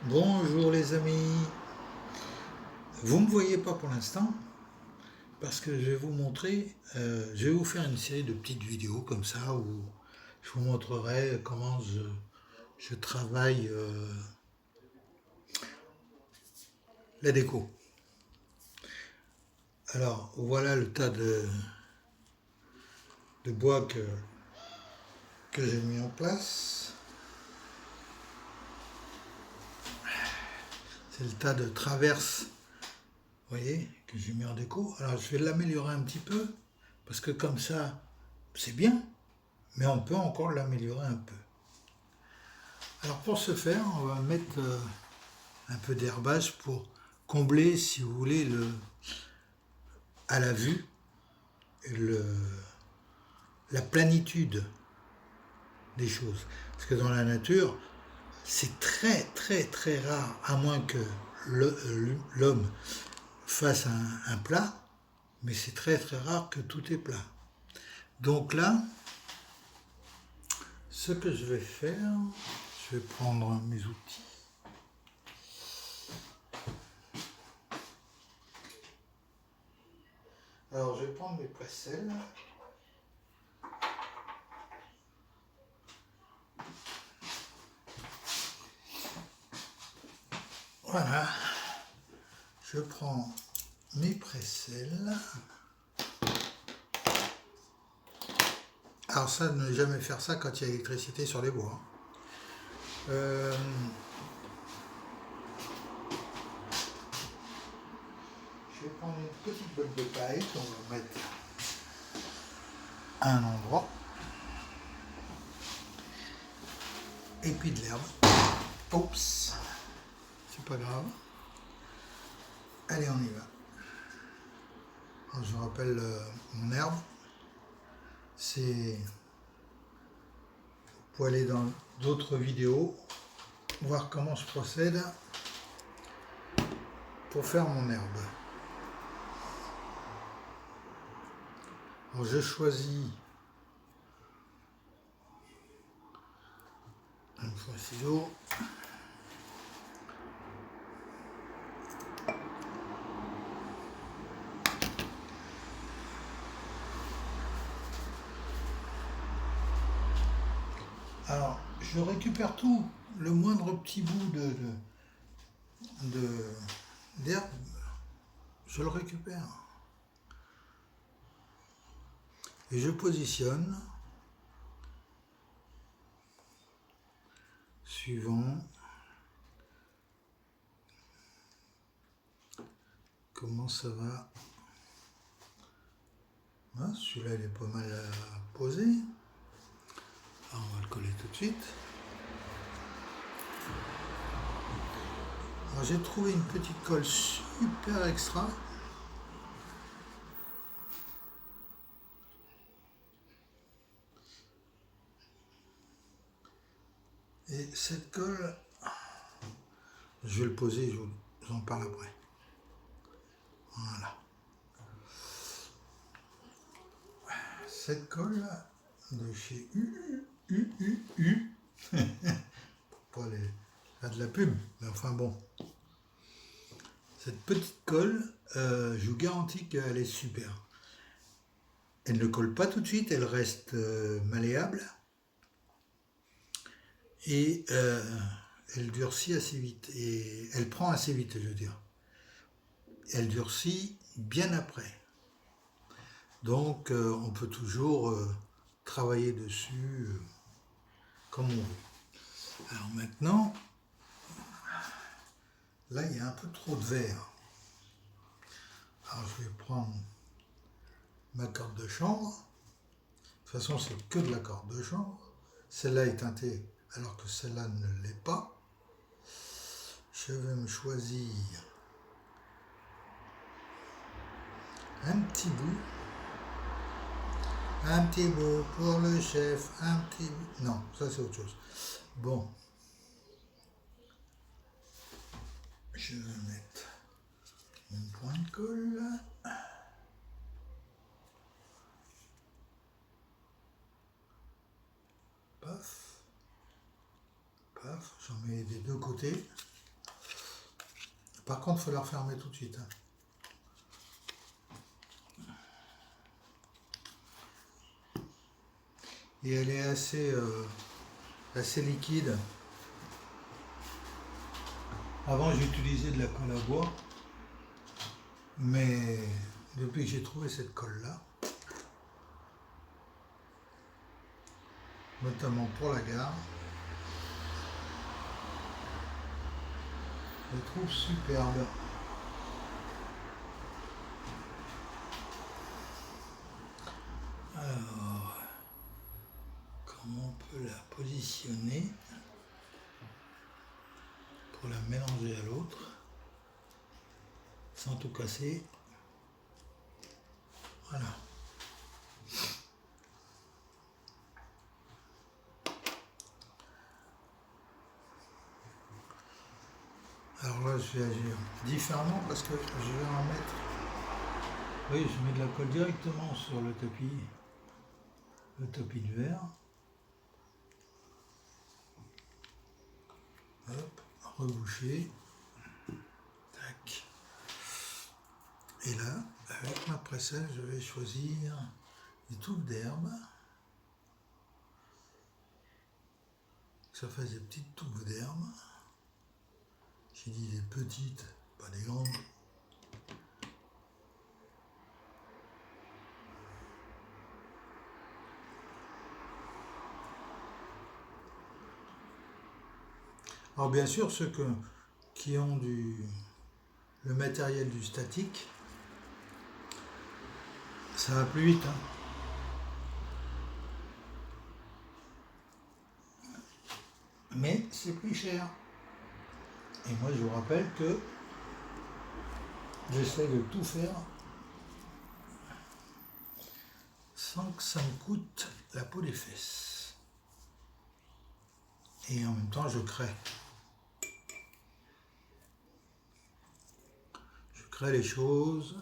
Bonjour les amis, vous ne me voyez pas pour l'instant parce que je vais vous montrer, je vais vous faire une série de petites vidéos comme ça où je vous montrerai comment je travaille la déco. Alors voilà le tas de bois que j'ai mis en place. C'est le tas de traverses, vous voyez, que j'ai mis en déco. Alors je vais l'améliorer un petit peu parce que comme ça c'est bien, mais on peut encore l'améliorer un peu. Alors pour ce faire, on va mettre un peu d'herbage pour combler, si vous voulez, à la vue, le, la planitude des choses. Parce que dans la nature, c'est très très très rare, à moins que l'homme fasse un plat, mais c'est très très rare que tout est plat. Donc là, ce que je vais faire, je vais prendre mes outils. Alors je vais prendre mes presselles. Voilà, je prends mes presselles. Alors ça, ne jamais faire ça quand il y a l'électricité sur les bois. Je vais prendre une petite botte de paille qu'on va mettre à un endroit. Et puis de l'herbe. Oups, c'est pas grave. Allez, on y va. Alors, je vous rappelle mon herbe. C'est... Pour aller dans d'autres vidéos, voir comment je procède pour faire mon herbe. Alors, je choisis une fois ciseau. Alors, je récupère tout, le moindre petit bout d'herbe, je le récupère. Et je positionne suivant comment ça va. Ah, celui-là il est pas mal posé. Alors, on va le coller tout de suite. Alors, j'ai trouvé une petite colle super extra. Et cette colle, je vais le poser, je vous en parle après. Voilà. Cette colle de chez U. Pas faire de la pub, mais enfin bon. Cette petite colle, je vous garantis qu'elle est super. Elle ne colle pas tout de suite, elle reste malléable. Et elle durcit assez vite. Et elle prend assez vite, je veux dire. Elle durcit bien après. Donc on peut toujours travailler dessus comme on veut. Alors maintenant, là il y a un peu trop de verre. Alors je vais prendre ma corde de chambre. De toute façon c'est que de la corde de chambre. Celle-là est teintée alors que celle-là ne l'est pas. Je vais me choisir un petit bout. Un petit bout pour le chef, un petit bout. Non, ça c'est autre chose. Bon. Je vais mettre mon point de colle. Paf. Paf. J'en mets des deux côtés. Par contre, il faut la refermer tout de suite. Hein. Et elle est assez liquide. Avant, j'utilisais de la colle à bois, mais depuis que j'ai trouvé cette colle-là, notamment pour la gare, je la trouve superbe. Alors, comment on peut la positionner pour la mélanger à l'autre sans tout casser? Voilà. Alors là, je vais agir différemment parce que je vais en mettre. Oui, je mets de la colle directement sur le tapis de verre. Hop, reboucher. Tac. Et là, avec ma presselle, je vais choisir des touffes d'herbe. Ça fait des petites touffes d'herbe. J'ai dit des petites, pas des grandes. Alors bien sûr, ceux qui ont le matériel du statique, ça va plus vite. Hein. Mais c'est plus cher. Et moi, je vous rappelle que j'essaie de tout faire sans que ça me coûte la peau des fesses. Et en même temps, je crée. Je crée les choses.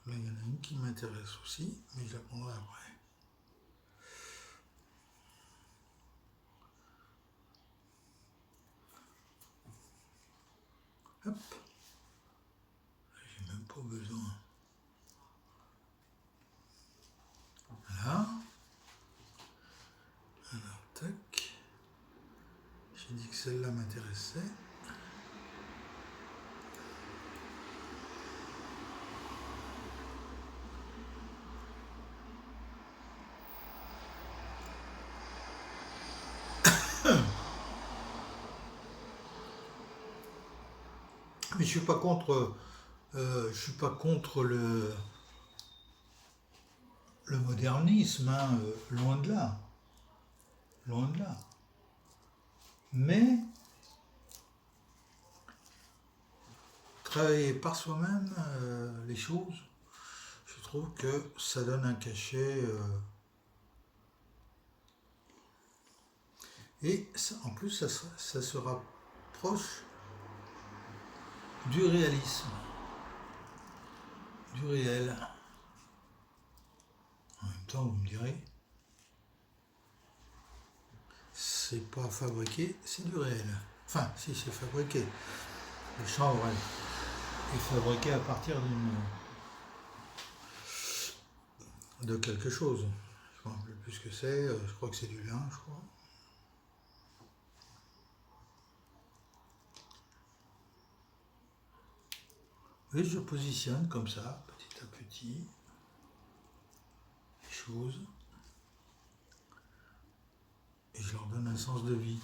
Là, il y en a une qui m'intéresse aussi, mais je la prendrai après. Hop. J'ai même pas besoin. Voilà. Alors, tac. J'ai dit que celle-là m'intéressait. Mais je suis pas contre le modernisme, hein, loin de là. Loin de là. Mais travailler par soi-même les choses, je trouve que ça donne un cachet. Et ça, en plus, ça se rapproche du réalisme, du réel. En même temps, vous me direz, c'est pas fabriqué, c'est du réel. Enfin, si c'est fabriqué. Le chanvre est fabriqué à partir de quelque chose. Je ne me rappelle plus ce que c'est, je crois que c'est du lin, je crois. Et je positionne comme ça, petit à petit, les choses, et je leur donne un sens de vie.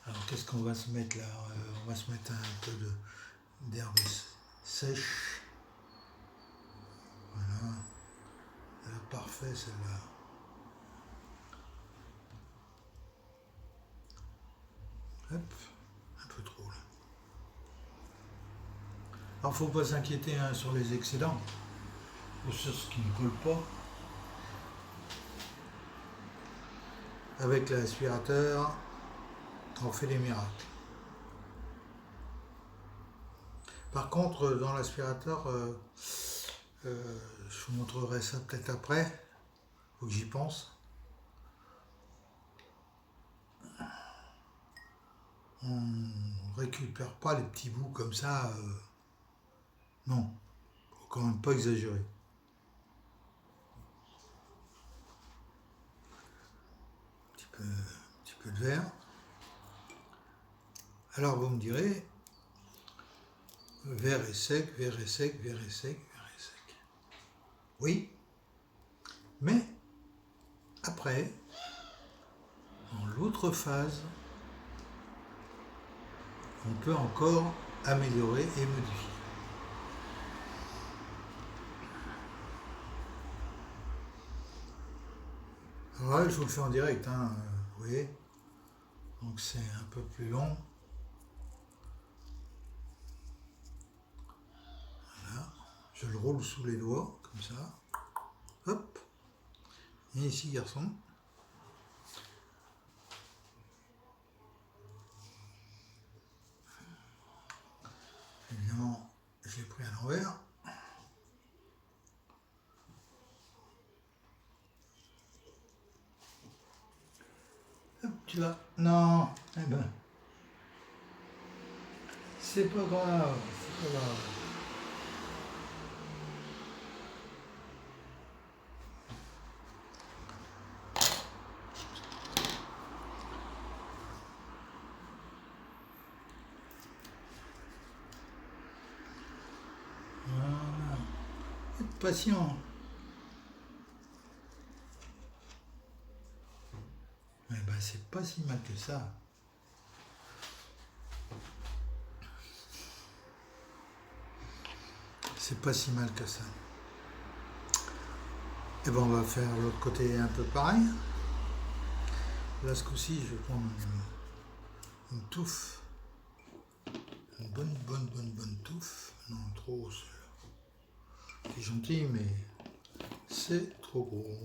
Alors qu'est-ce qu'on va se mettre là? On va se mettre un peu d'herbe sèche. Voilà. Elle est parfaite celle-là. Hop, un peu trop là. Alors faut pas s'inquiéter hein, sur les excédents, ou sur ce qui ne colle pas. Avec l'aspirateur, on fait des miracles. Par contre, dans l'aspirateur, je vous montrerai ça peut-être après, faut que j'y pense. on récupère pas les petits bouts comme ça. Non, faut quand même pas exagérer. Un petit peu de verre. Alors vous me direz, verre est sec, verre est sec, verre est sec, verre est sec. Oui, mais après, dans l'autre phase, on peut encore améliorer et modifier. Alors là, je vous le fais en direct, hein, vous voyez. Donc c'est un peu plus long. Voilà. Je le roule sous les doigts, comme ça. Hop. Et ici, garçon. Évidemment, je l'ai pris à l'envers. Hop, tu vas. Non, eh ben. C'est pas grave, c'est pas grave. Voilà. Être patient. Eh ben, c'est pas si mal que ça. C'est pas si mal que ça. Et ben, on va faire l'autre côté un peu pareil. Là, ce coup-ci, je vais prendre une touffe. Une bonne touffe. Non, trop, c'est gentil, mais c'est trop gros.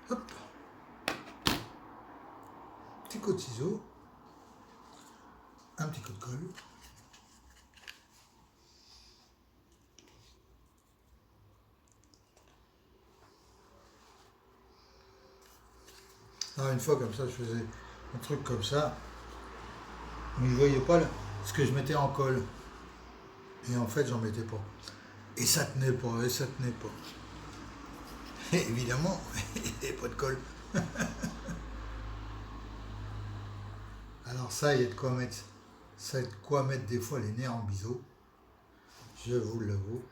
Hop. Petit coup de ciseau. Un petit coup de colle. Alors une fois comme ça, je faisais un truc comme ça, mais je ne voyais pas ce que je mettais en colle. Et en fait, j'en mettais pas. Et ça tenait pas, et ça tenait pas. Et évidemment, il n'y avait pas de colle. Alors ça, il y a de quoi mettre. Ça a de quoi mettre des fois les nerfs en biseau. Je vous l'avoue.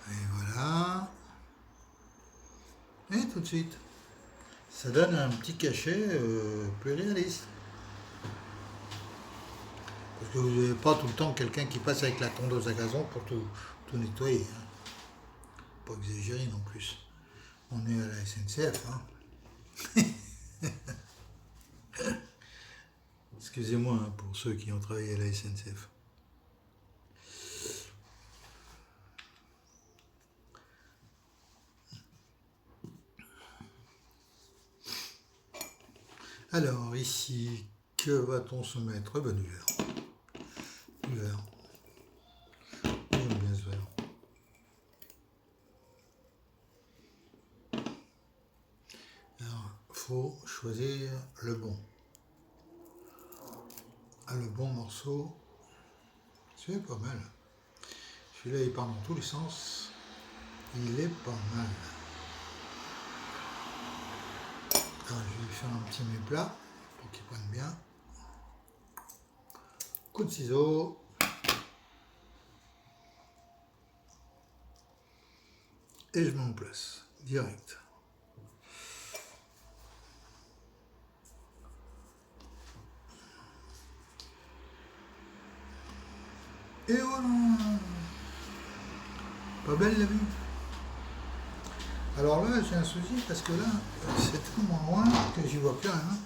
Et voilà. Et tout de suite. Ça donne un petit cachet plus réaliste. Parce que vous n'avez pas tout le temps quelqu'un qui passe avec la tondeuse à gazon pour tout nettoyer. Hein. Pas exagérer non plus. On est à la SNCF. Hein. Excusez-moi hein, pour ceux qui ont travaillé à la SNCF. Alors ici, que va-t-on se mettre? Ben, du verre. Du verre. J'aime bien ce verre. Alors, faut choisir le bon. Ah, le bon morceau. C'est pas mal. Celui-là, il part dans tous les sens. Il est pas mal. Alors, je vais lui faire un petit méplat pour qu'il prenne bien. Coup de ciseau. Et je mets en place. Direct. Et voilà. Pas belle la vue. Alors là, j'ai un souci parce que là, c'est tellement loin que j'y vois plus rien.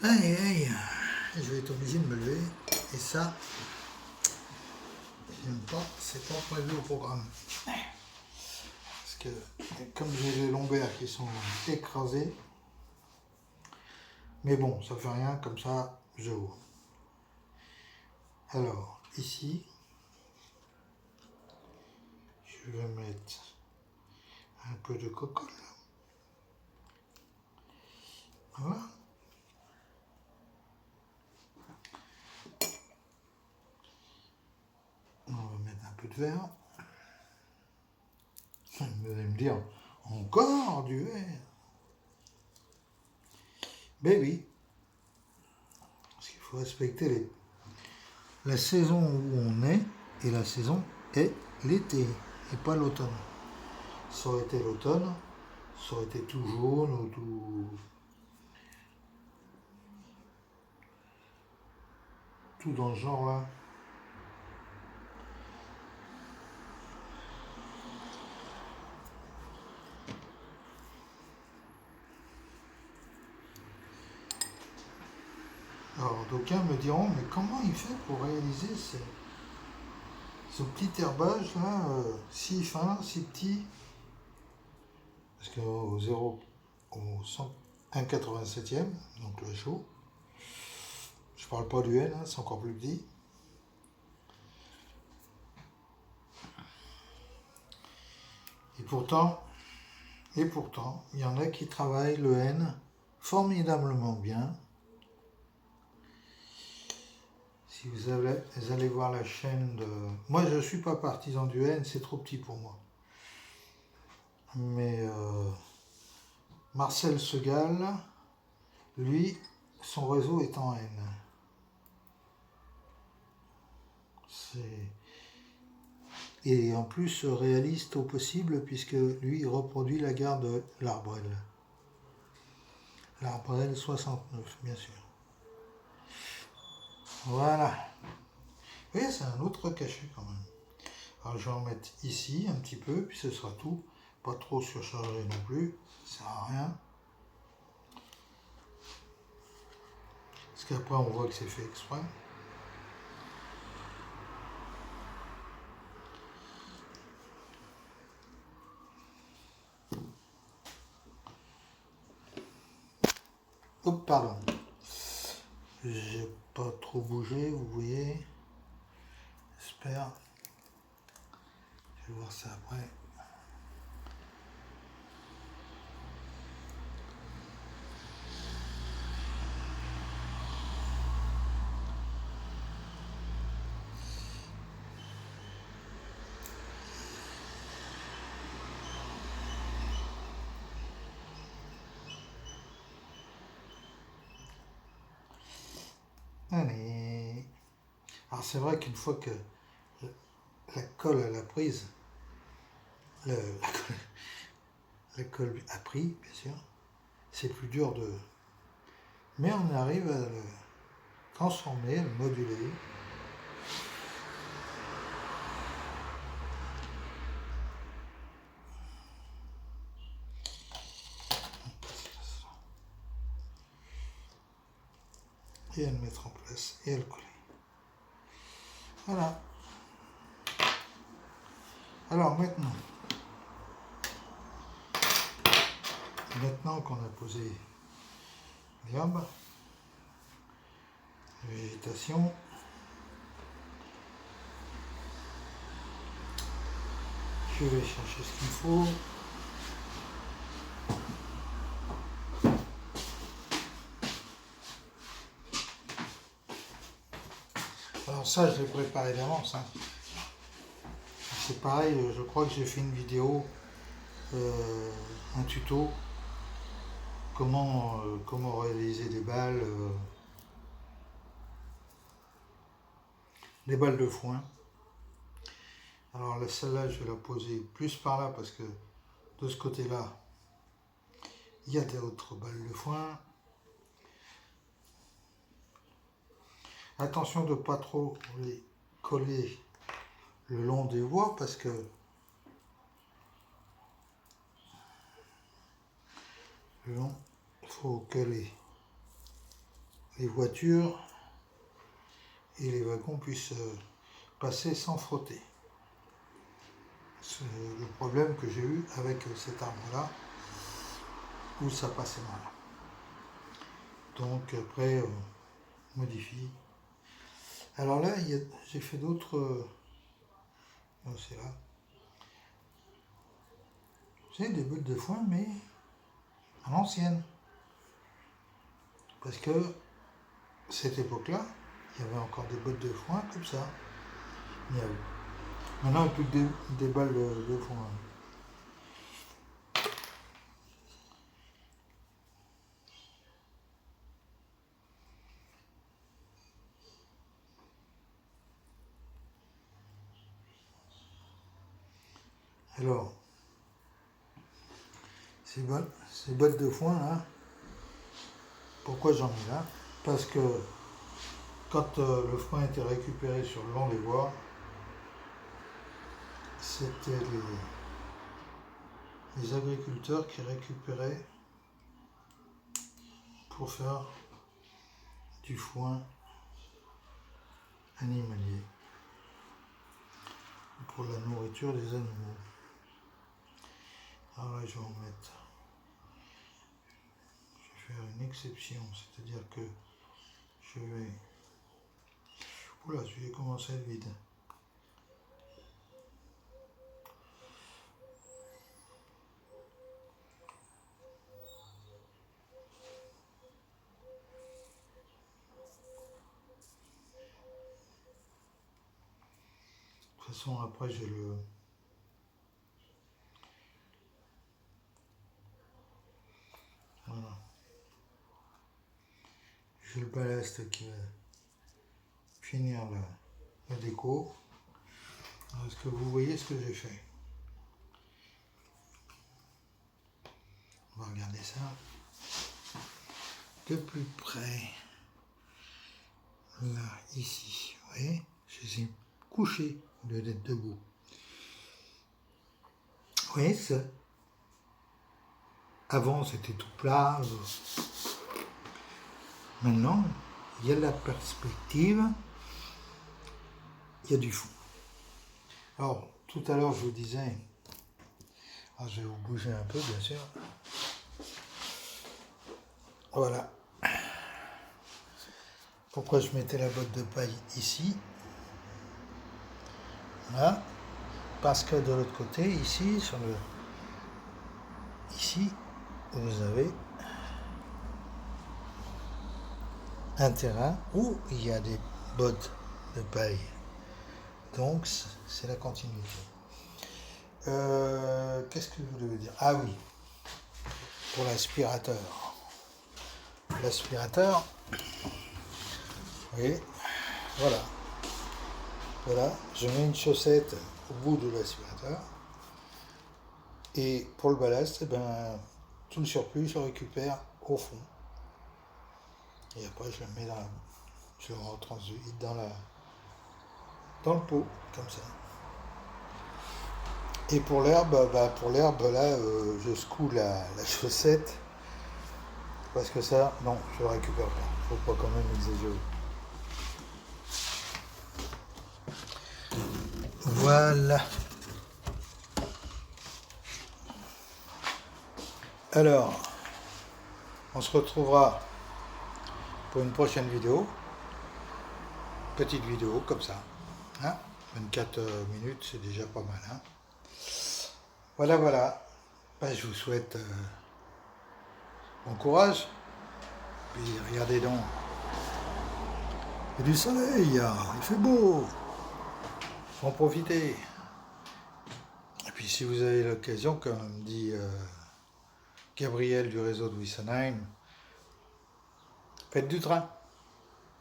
Aïe, aïe. Je vais être obligé de me lever. Et ça, j'aime pas, c'est pas prévu au programme. que comme j'ai les lombaires qui sont écrasés, mais bon, ça fait rien, comme ça, je ouvre. Alors, ici, je vais mettre un peu de cocolle. Voilà. On va mettre un peu de verre. Vous allez me dire, encore du verre? Ben oui, parce qu'il faut respecter la saison où on est, et la saison est l'été, et pas l'automne. Ça aurait été l'automne, ça aurait été tout jaune ou tout dans ce genre-là. Alors d'aucuns me diront, mais comment il fait pour réaliser ce petit herbage là, si fin, si petit? Parce qu'au 0, au 1,87e, donc le chaud, je parle pas du N, hein, c'est encore plus petit. Et pourtant, il y en a qui travaillent le N formidablement bien. Si vous allez voir la chaîne de... Moi, je ne suis pas partisan du N, c'est trop petit pour moi. Mais Marcel Segal, lui, son réseau est en N. Et en plus réaliste au possible, puisque lui, il reproduit la gare de l'Arbrel. L'Arbrel 69, bien sûr. Voilà. Oui, c'est un autre cachet quand même. Alors je vais en mettre ici un petit peu, puis ce sera tout. Pas trop surchargé non plus, ça sert à rien. Parce qu'après on voit que c'est fait exprès. Oh, pardon. J'ai pas trop bougé, vous voyez. J'espère. Je vais voir ça après. Allez. Alors c'est vrai qu'une fois que la colle à la prise, la colle a pris, bien sûr, c'est plus dur de... Mais on arrive à le transformer, à le moduler. Et à le mettre en place et à le coller. Voilà. Alors maintenant qu'on a posé l'herbe, la végétation, je vais chercher ce qu'il faut. Alors ça, je l'ai préparé d'avance. Hein. C'est pareil, je crois que j'ai fait une vidéo, un tuto, comment réaliser des balles de foin. Alors celle-là, je vais la poser plus par là parce que de ce côté-là, il y a d'autres balles de foin. Attention de ne pas trop les coller le long des voies parce que il faut que les voitures et les wagons puissent passer sans frotter. C'est le problème que j'ai eu avec cet arbre-là, où ça passait mal. Donc après, on modifie. Alors là, j'ai fait d'autres... c'est là. C'est des bottes de foin, mais à l'ancienne. Parce que cette époque-là, il y avait encore des bottes de foin comme ça. Il y avait. Maintenant, il n'y a plus que des balles de foin. Alors, ces bottes de foin là, pourquoi j'en ai là? Parce que quand le foin était récupéré sur le long des voies, c'était les agriculteurs qui récupéraient pour faire du foin animalier, pour la nourriture des animaux. Alors là, je vais en mettre. Je vais faire une exception, c'est-à-dire que je vais... Oula, celui-là commence à être vide. De toute façon, après, j'ai le... Voilà. J'ai le ballast qui va finir la déco. Est-ce que vous voyez ce que j'ai fait? On va regarder ça de plus près. Là, ici, vous voyez, je les ai couchés au lieu d'être debout. Vous voyez ça? Avant, c'était tout plat. Maintenant, il y a la perspective, il y a du fond. Alors, tout à l'heure, je vous disais, je vais vous bouger un peu, bien sûr. Voilà. Pourquoi je mettais la botte de paille ici? Voilà. Parce que de l'autre côté, ici, ici, vous avez un terrain où il y a des bottes de paille. Donc, c'est la continuité. Qu'est-ce que je voulais dire? Ah oui, pour l'aspirateur. L'aspirateur, vous voyez, voilà. Voilà, je mets une chaussette au bout de l'aspirateur. Et pour le ballast, tout le surplus, je le récupère au fond. Et après, je le mets je le retransduis dans le pot, comme ça. Et pour l'herbe, là, je secoue la chaussette. Parce que ça, non, je le récupère pas. Faut pas quand même exagérer. Voilà. Alors, on se retrouvera pour une prochaine vidéo. Petite vidéo comme ça. Hein, 24 minutes, c'est déjà pas mal. Hein. Voilà. Je vous souhaite bon courage. Puis regardez donc. Il y a du soleil, il fait beau. Faut en profiter. Et puis si vous avez l'occasion, comme dit Gabriel du réseau de Wessenheim, faites du train.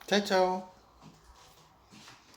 Ciao.